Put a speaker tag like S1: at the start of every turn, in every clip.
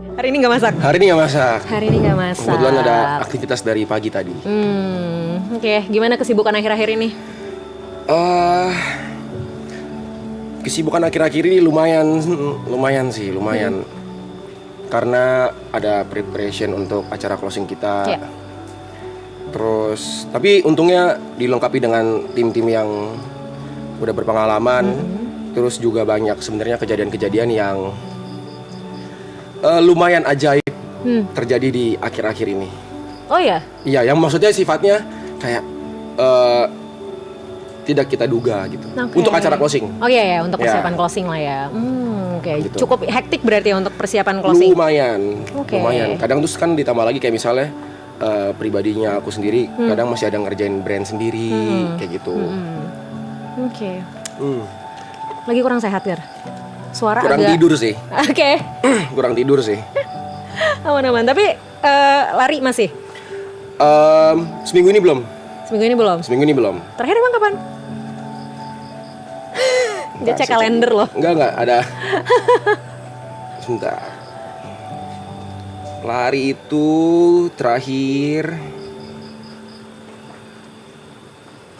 S1: Hari ini nggak masak?
S2: Hari ini nggak masak.
S1: Hari ini nggak masak.
S2: Kebetulan ada aktivitas dari pagi tadi.
S1: Oke. Gimana kesibukan akhir-akhir ini?
S2: Kesibukan akhir-akhir ini lumayan sih. Karena ada preparation untuk acara closing kita.
S1: Ya.
S2: Terus, tapi untungnya dilengkapi dengan tim-tim yang udah berpengalaman. Terus juga banyak sebenarnya kejadian-kejadian yang lumayan ajaib terjadi di akhir-akhir ini.
S1: Oh ya?
S2: Iya, yang maksudnya sifatnya kayak tidak kita duga gitu.
S1: Okay.
S2: Untuk acara closing.
S1: Oh iya ya, untuk persiapan closing lah ya. Oke.
S2: Gitu.
S1: Cukup hektik berarti ya untuk persiapan closing.
S2: Lumayan.
S1: Okay.
S2: Lumayan. Kadang terus kan ditambah lagi kayak misalnya pribadinya aku sendiri, kadang masih ada ngerjain brand sendiri kayak gitu.
S1: Oke. Lagi kurang sehat, Gar? Suara
S2: Kurang
S1: agak...
S2: tidur sih.
S1: Oke.
S2: Kurang tidur sih.
S1: Aman-aman. Tapi lari masih?
S2: Seminggu ini belum.
S1: Seminggu ini belum. Terakhir emang kapan? Dia cek kalender loh.
S2: Enggak ada. Sebentar. Lari itu terakhir.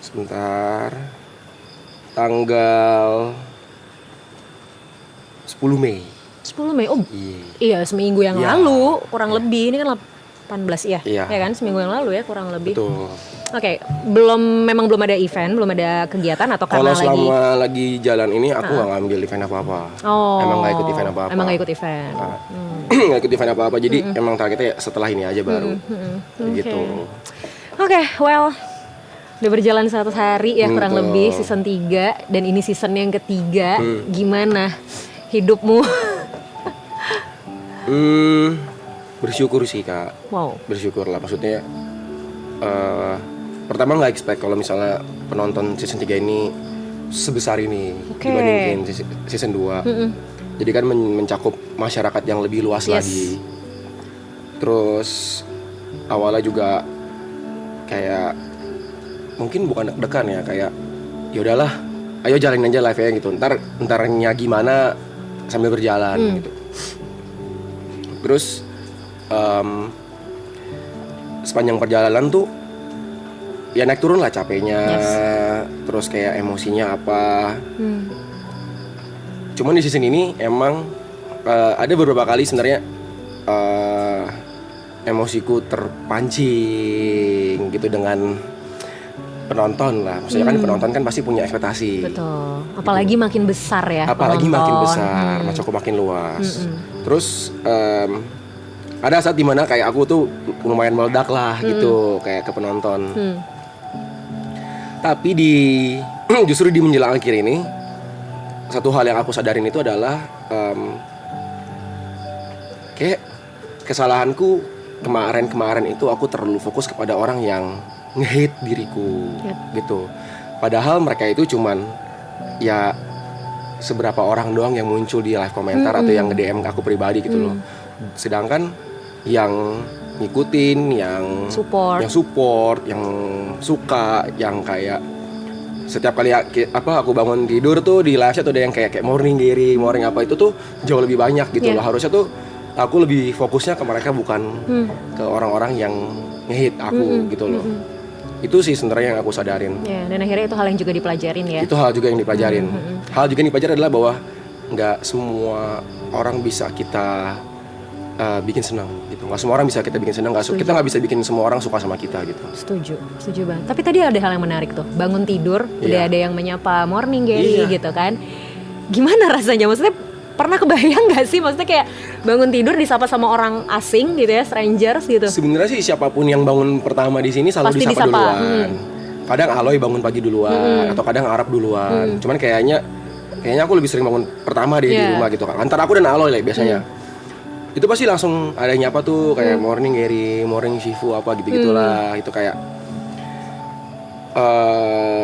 S2: Sebentar. Tanggal 10 Mei.
S1: 10 Mei. Oh.
S2: Iya,
S1: seminggu yang lalu kurang lebih. Ini kan 18 ya.
S2: Iya.
S1: Ya kan, seminggu yang lalu ya kurang lebih.
S2: Betul.
S1: Oke, memang belum ada event, belum ada kegiatan atau karena
S2: kalau selama lagi jalan ini aku nggak ngambil event apa-apa.
S1: Oh.
S2: Emang nggak ikut event apa-apa.
S1: Emang nggak ikut event.
S2: Nggak ikut event apa-apa. Jadi emang targetnya setelah ini aja baru. Gitu.
S1: Oke, well, udah berjalan 100 hari ya kurang
S2: Betul.
S1: lebih season 3 dan ini season yang ketiga. Gimana hidupmu?
S2: Bersyukur sih Kak.
S1: Wow.
S2: Bersyukur lah, maksudnya pertama nggak expect kalau misalnya penonton season 3 ini sebesar ini dibandingin season 2. Jadi kan mencakup masyarakat yang lebih luas lagi. Terus awalnya juga kayak mungkin bukan deg-degan ya, kayak ya udahlah, ayo jalanin aja live-nya gitu. Ntarnya gimana sambil berjalan gitu. Terus sepanjang perjalanan tuh ya naik turun lah capeknya, terus kayak emosinya apa. Cuman di season ini emang ada beberapa kali sebenarnya emosiku terpancing gitu dengan penonton lah. Maksudnya kan penonton kan pasti punya ekspektasi.
S1: Betul. Apalagi makin besar ya.
S2: Apalagi
S1: penonton.
S2: makin besar, cukup makin luas. Terus ada saat dimana kayak aku tuh lumayan meledak lah gitu kayak ke penonton. Tapi justru di menjelang akhir ini satu hal yang aku sadarin itu adalah kayak kesalahanku kemarin itu aku terlalu fokus kepada orang yang nge-hate diriku gitu. Padahal mereka itu cuman ya seberapa orang doang yang muncul di live komentar atau yang nge-DM aku pribadi gitu loh. Sedangkan yang ngikutin, yang support, yang suka, yang kayak setiap kali aku bangun tidur tuh di live tuh ada yang kayak morning Gary, morning apa itu tuh jauh lebih banyak gitu loh. Harusnya tuh aku lebih fokusnya ke mereka bukan ke orang-orang yang nge-hit aku gitu loh. Itu sih sebenarnya yang aku sadarin.
S1: Ya, dan akhirnya itu hal yang juga dipelajarin ya.
S2: Itu hal juga yang dipelajarin. Hal juga yang dipelajarin adalah bahwa nggak semua orang bisa kita bikin senang gitu. Nggak semua orang bisa kita bikin senang. Kita nggak bisa bikin semua orang suka sama kita gitu.
S1: Setuju banget. Tapi tadi ada hal yang menarik tuh. Bangun tidur, udah ada yang menyapa morning Gary gitu kan. Gimana rasanya? Maksudnya pernah kebayang nggak sih? Maksudnya kayak bangun tidur disapa sama orang asing gitu ya, strangers gitu.
S2: Sebenarnya sih siapapun yang bangun pertama di sini selalu
S1: pasti
S2: disapa duluan. Kadang Aloy bangun pagi duluan atau kadang Arab duluan. Cuman kayaknya aku lebih sering bangun pertama di rumah gitu kan. Antara aku dan Aloy lah biasanya. Itu pasti langsung ada yang nyapa tuh kayak morning Gary, morning Shifu apa gitu-gitulah. Itu kayak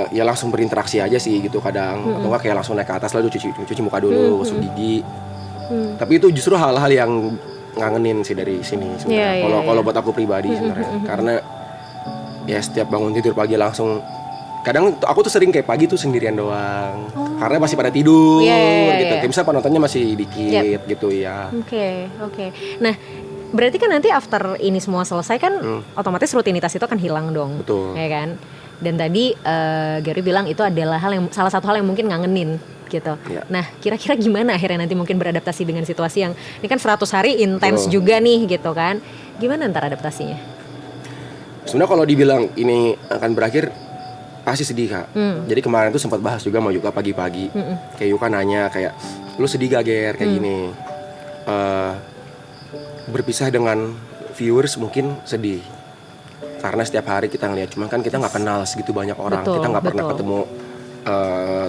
S2: ya langsung berinteraksi aja sih gitu kadang. Atau enggak kayak langsung naik ke atas lalu cuci muka dulu, gosok gigi. Tapi itu justru hal-hal yang ngangenin sih dari sini sebenarnya. Kalau buat aku pribadi sebenarnya. Karena ya setiap bangun tidur pagi langsung kadang aku tuh sering kayak pagi tuh sendirian doang. Karena masih pada tidur gitu. Kayak misalnya penontonnya masih dikit gitu ya.
S1: Oke. Nah, berarti kan nanti after ini semua selesai kan otomatis rutinitas itu akan hilang dong.
S2: Betul.
S1: Ya kan? Dan tadi Gary bilang itu adalah salah satu hal yang mungkin ngangenin gitu.
S2: Ya.
S1: Nah, kira-kira gimana akhirnya nanti mungkin beradaptasi dengan situasi yang ini kan 100 hari intens juga nih gitu kan. Gimana ntar adaptasinya?
S2: Sebenarnya kalau dibilang ini akan berakhir pasti sedih Kak. Jadi kemarin tuh sempat bahas juga sama Yuka pagi-pagi. Kayak Yuka nanya kayak, lu sedih gak Ger kayak gini. Berpisah dengan viewers mungkin sedih. Karena setiap hari kita ngeliat, cuman kan kita nggak kenal segitu banyak orang. Kita nggak pernah ketemu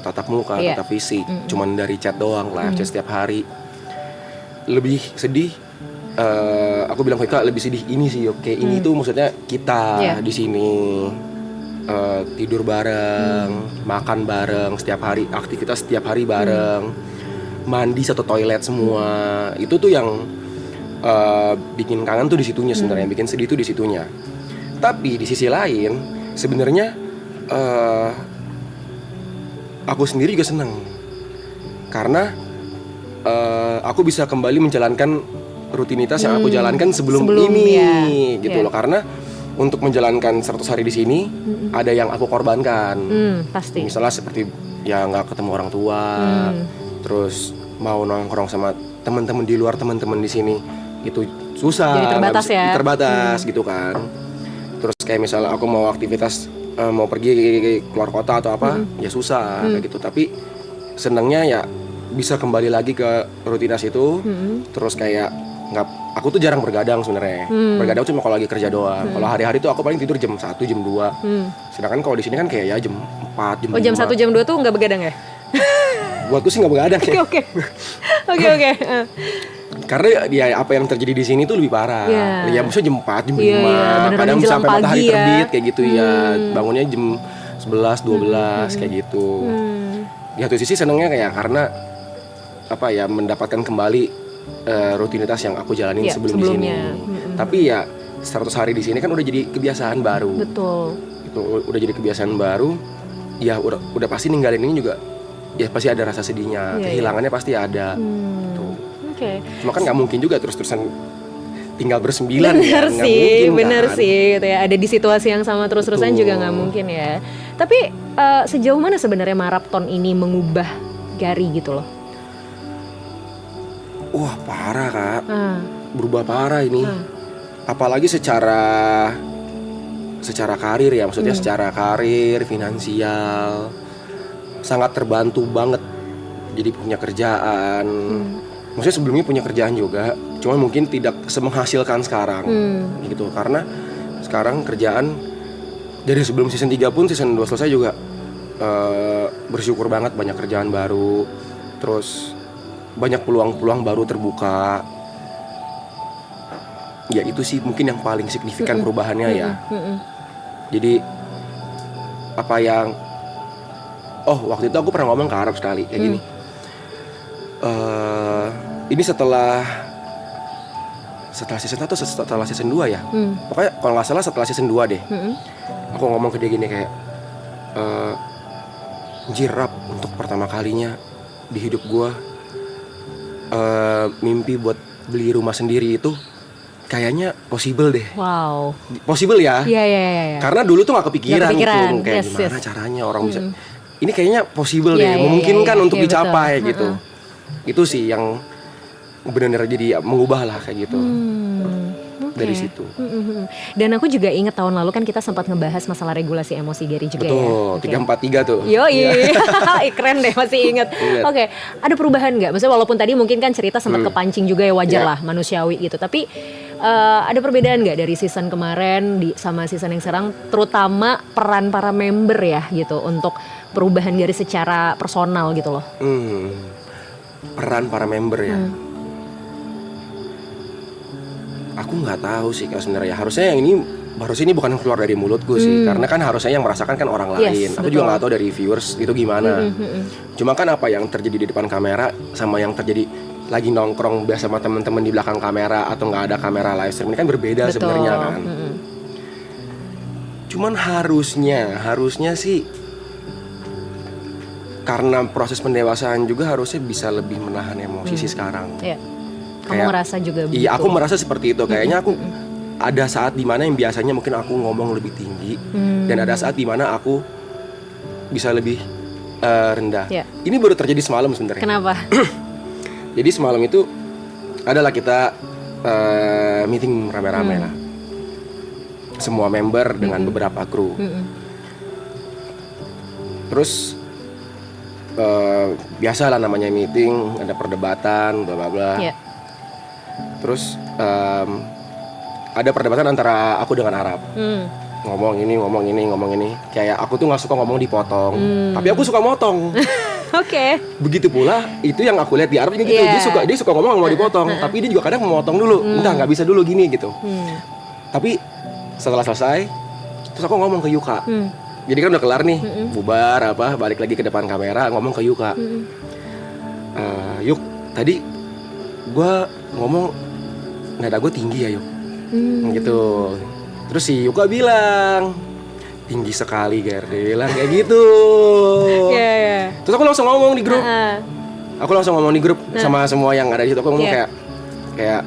S2: tatap muka, tatap fisik. Cuman dari chat doang, live chat setiap hari. Lebih sedih. Aku bilang ke Yuka lebih sedih ini sih. Oke, ini tuh maksudnya kita di sini. Tidur bareng, makan bareng setiap hari, aktivitas setiap hari bareng, mandi satu toilet semua. Itu tuh yang bikin kangen tuh di situnya sebenarnya, bikin sedih tuh di situnya. Tapi di sisi lain sebenarnya aku sendiri juga seneng karena aku bisa kembali menjalankan rutinitas yang aku jalankan sebelum ini gitu loh. Karena untuk menjalankan 100 hari di sini ada yang aku korbankan.
S1: Pasti.
S2: Misalnya seperti ya nggak ketemu orang tua, terus mau nongkrong sama teman-teman di luar, teman-teman di sini itu susah.
S1: Jadi terbatas ya.
S2: Terbatas gitu kan. Terus kayak misalnya aku mau aktivitas mau pergi keluar kota atau apa, ya susah kayak gitu. Tapi senangnya ya bisa kembali lagi ke rutinitas itu. Terus kayak aku tuh jarang bergadang sebenarnya. Bergadang cuma kalau lagi kerja doang. Kalau hari-hari tuh aku paling tidur jam 1, jam 2. Sedangkan kalau di sini kan kayak ya jam 4, jam 5.
S1: Oh, jam 1, jam 2 tuh nggak begadang ya?
S2: Buatku sih nggak begadang ya.
S1: Oke.
S2: Karena ya apa yang terjadi di sini tuh lebih parah. Ya maksudnya jam 4, jam 5. Kadang sampai matahari terbit kayak gitu ya. Bangunnya jam 11, 12 kayak gitu. Di satu sisi senengnya kayak karena apa ya mendapatkan kembali rutinitas yang aku jalanin sebelum di sini. Tapi ya 100 hari di sini kan udah jadi kebiasaan baru.
S1: Betul.
S2: Itu udah jadi kebiasaan baru. Ya udah pasti ninggalin ini juga. Ya pasti ada rasa sedihnya. Kehilangannya pasti ada. Cuma kan nggak mungkin juga terus-terusan tinggal bersembilan.
S1: Bener sih. Gitu ya. Ada di situasi yang sama terus-terusan juga nggak mungkin ya. Tapi sejauh mana sebenarnya maraton ini mengubah Gary gitu loh?
S2: Wah parah Kak, berubah parah ini. Apalagi secara karir ya, maksudnya secara karir, finansial, sangat terbantu banget. Jadi punya kerjaan, maksudnya sebelumnya punya kerjaan juga, cuma mungkin tidak semenghasilkan sekarang, gitu. Karena sekarang kerjaan dari sebelum season 3 pun season 2 selesai juga bersyukur banget banyak kerjaan baru, terus banyak peluang-peluang baru terbuka. Ya itu sih mungkin yang paling signifikan perubahannya ya. Jadi apa yang waktu itu aku pernah ngomong ke Arab sekali kayak gini. Ini setelah season 1 atau setelah season 2 ya. Pokoknya kalau nggak salah setelah season 2 deh. Aku ngomong ke dia gini kayak Rap, untuk pertama kalinya di hidup gue mimpi buat beli rumah sendiri itu kayaknya possible deh.
S1: Wow.
S2: Possible ya?
S1: Iya.
S2: Karena dulu tuh gak kepikiran. Tuh kayak gimana caranya orang bisa. Ini kayaknya possible deh, memungkinkan untuk dicapai betul. Gitu. Itu sih yang benar-benar jadi mengubah lah kayak gitu. Dari situ.
S1: Dan aku juga ingat tahun lalu kan kita sempat ngebahas masalah regulasi emosi Gary juga.
S2: Betul, ya. 343 tuh.
S1: Yoi. Keren deh, masih ingat. Oke, ada perubahan nggak? Maksudnya walaupun tadi mungkin kan cerita sempat kepancing juga ya, wajar lah, manusiawi gitu. Tapi ada perbedaan nggak dari season kemarin sama season yang sekarang, terutama peran para member ya gitu untuk perubahan Gary secara personal gitu loh.
S2: Peran para member ya. Aku nggak tahu sih Kak sebenarnya. Harusnya yang ini bukan keluar dari mulutku sih, karena kan harusnya yang merasakan kan orang lain. Aku juga nggak tahu dari viewers itu gimana. Cuma kan apa yang terjadi di depan kamera sama yang terjadi lagi nongkrong biasa sama teman-teman di belakang kamera atau nggak ada kamera live stream ini kan berbeda sebenarnya kan. Cuman harusnya sih karena proses pendewasaan juga harusnya bisa lebih menahan emosi sih sekarang.
S1: Iya. Kamu ngerasa juga begitu?
S2: Iya, aku merasa seperti itu. Kayaknya aku ada saat dimana yang biasanya mungkin aku ngomong lebih tinggi, dan ada saat dimana aku bisa lebih rendah.
S1: Yeah.
S2: Ini baru terjadi semalam sebenarnya.
S1: Kenapa?
S2: Jadi semalam itu adalah kita meeting rame-rame lah, semua member dengan beberapa kru. Terus biasalah namanya meeting, ada perdebatan, bla bla bla.
S1: Yeah.
S2: Terus ada perdebatan antara aku dengan Arab. Ngomong ini. Kayak aku tuh nggak suka ngomong dipotong, tapi aku suka motong.
S1: Oke.
S2: Begitu pula itu yang aku lihat di Arab juga gitu.
S1: Yeah.
S2: Dia suka ngomong mau dipotong, tapi dia juga kadang memotong dulu. Entah, nggak bisa dulu gini gitu. Tapi setelah selesai, terus aku ngomong ke Yuka. Jadi kan udah kelar nih, bubar balik lagi ke depan kamera, ngomong ke Yuka. Yuk, tadi gue ngomong nada gue tinggi ya Yuk, gitu. Terus si Yuka bilang tinggi sekali Ger, dia bilang kayak gitu.
S1: Yeah.
S2: Terus aku langsung ngomong di grup, aku langsung ngomong di grup sama semua yang ada di situ. Aku ngomong kayak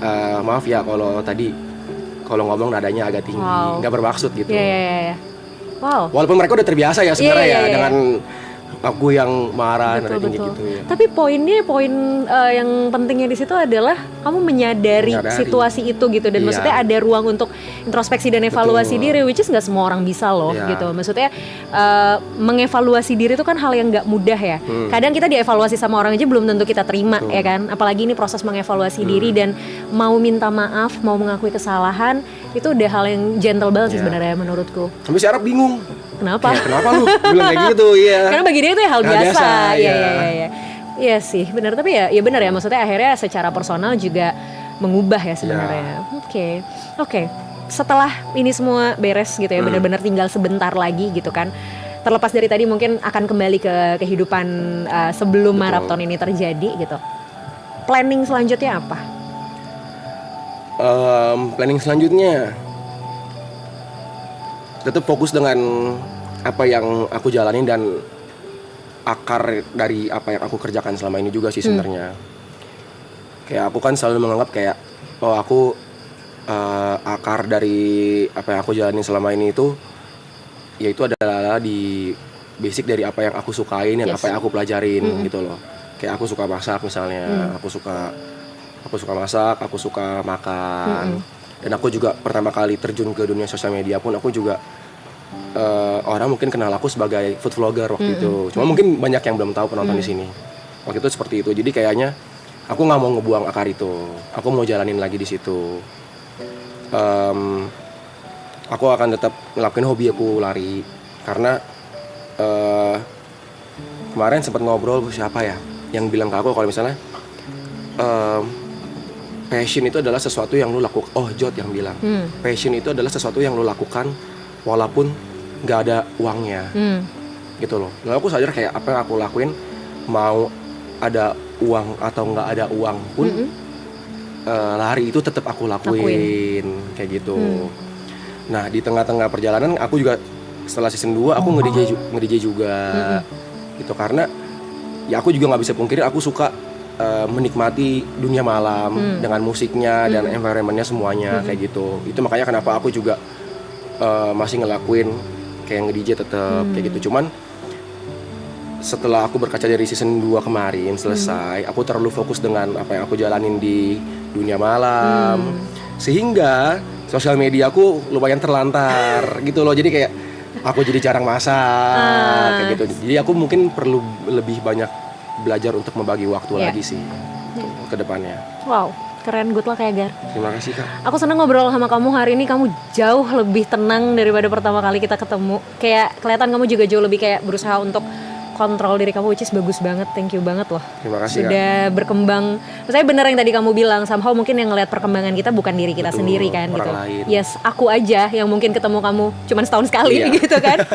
S2: maaf ya kalau ngomong nadanya agak tinggi, nggak bermaksud gitu.
S1: Yeah. Wow.
S2: Walaupun mereka udah terbiasa ya sebenarnya
S1: Yeah.
S2: dengan aku yang marah nada tinggi
S1: Betul.
S2: gitu ya.
S1: Tapi poin yang pentingnya di situ adalah kamu menyadari situasi itu gitu, dan maksudnya ada ruang untuk introspeksi dan evaluasi diri, which is nggak semua orang bisa loh gitu. Maksudnya mengevaluasi diri itu kan hal yang nggak mudah ya. Kadang kita dievaluasi sama orang aja belum tentu kita terima ya kan. Apalagi ini proses mengevaluasi diri dan mau minta maaf, mau mengakui kesalahan, itu udah hal yang gentle banget sih sebenarnya menurutku.
S2: Sampai si Arab bingung.
S1: Kenapa?
S2: Kenapa lu bilang kayak gitu? Iya.
S1: Karena bagi dia itu hal biasa. Iya.
S2: Iya.
S1: Iya sih, benar. Tapi ya benar ya. Maksudnya akhirnya secara personal juga mengubah ya sebenarnya. Oke. Setelah ini semua beres gitu ya, benar-benar tinggal sebentar lagi gitu kan. Terlepas dari tadi mungkin akan kembali ke kehidupan sebelum maraton ini terjadi gitu. Planning selanjutnya apa?
S2: Planning selanjutnya tetap fokus dengan apa yang aku jalanin dan akar dari apa yang aku kerjakan selama ini juga sih sebenarnya. Kayak aku kan selalu menganggap kayak aku akar dari apa yang aku jalanin selama ini itu yaitu adalah di basic dari apa yang aku sukain dan apa yang aku pelajarin gitu loh. Kayak aku suka masak misalnya, aku suka masak, aku suka makan. Dan aku juga pertama kali terjun ke dunia sosial media pun aku juga orang mungkin kenal aku sebagai food vlogger waktu itu. Cuma mungkin banyak yang belum tahu penonton di sini. Waktu itu seperti itu. Jadi kayaknya aku nggak mau ngebuang akar itu. Aku mau jalanin lagi di situ. Aku akan tetap ngelakuin hobi aku lari karena kemarin sempat ngobrol siapa ya yang bilang ke aku kalau misalnya passion itu adalah sesuatu yang lu lakukan. Jod yang bilang passion itu adalah sesuatu yang lu lakukan walaupun nggak ada uangnya, gitu loh. Lalu aku sadar kayak apa yang aku lakuin, mau ada uang atau nggak ada uang pun, lari itu tetap aku lakuin. Kayak gitu. Nah di tengah-tengah perjalanan aku juga setelah season 2 aku nge-DJ juga, gitu karena ya aku juga nggak bisa pungkiri aku suka menikmati dunia malam dengan musiknya dan environmentnya semuanya kayak gitu. Itu makanya kenapa aku juga masih ngelakuin kayak nge-DJ tetap kayak gitu. Cuman setelah aku berkaca dari season 2 kemarin selesai, aku terlalu fokus dengan apa yang aku jalanin di dunia malam sehingga sosial media aku lumayan terlantar gitu loh. Jadi kayak aku jadi jarang masak kayak gitu. Jadi aku mungkin perlu lebih banyak belajar untuk membagi waktu lagi sih ke depannya.
S1: Wow, keren, good luck ya Gar.
S2: Terima kasih Kak.
S1: Aku senang ngobrol sama kamu hari ini. Kamu jauh lebih tenang daripada pertama kali kita ketemu. Kayak kelihatan kamu juga jauh lebih kayak berusaha untuk kontrol diri kamu, which is bagus banget. Thank you banget loh.
S2: Terima kasih
S1: sudah Kak. Berkembang. Maksudnya benar yang tadi kamu bilang, somehow mungkin yang ngelihat perkembangan kita bukan diri kita sendiri kan gitu.
S2: Lain.
S1: Yes, aku aja yang mungkin ketemu kamu cuman setahun sekali gitu kan.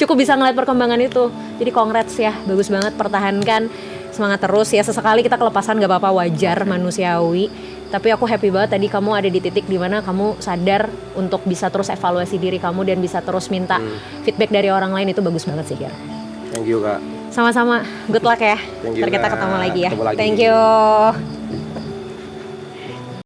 S1: Cukup bisa ngeliat perkembangan itu. Jadi congrats ya, bagus banget, pertahankan, semangat terus ya. Sesekali kita kelepasan gak apa-apa, wajar, manusiawi. Tapi aku happy banget tadi kamu ada di titik dimana kamu sadar untuk bisa terus evaluasi diri kamu dan bisa terus minta feedback dari orang lain. Itu bagus banget sih Gar.
S2: Thank you Kak.
S1: Sama-sama, good luck ya.
S2: Thank you,
S1: Ntar kita
S2: Kak.
S1: ketemu lagi ya.
S2: Ketemu lagi.
S1: Thank you.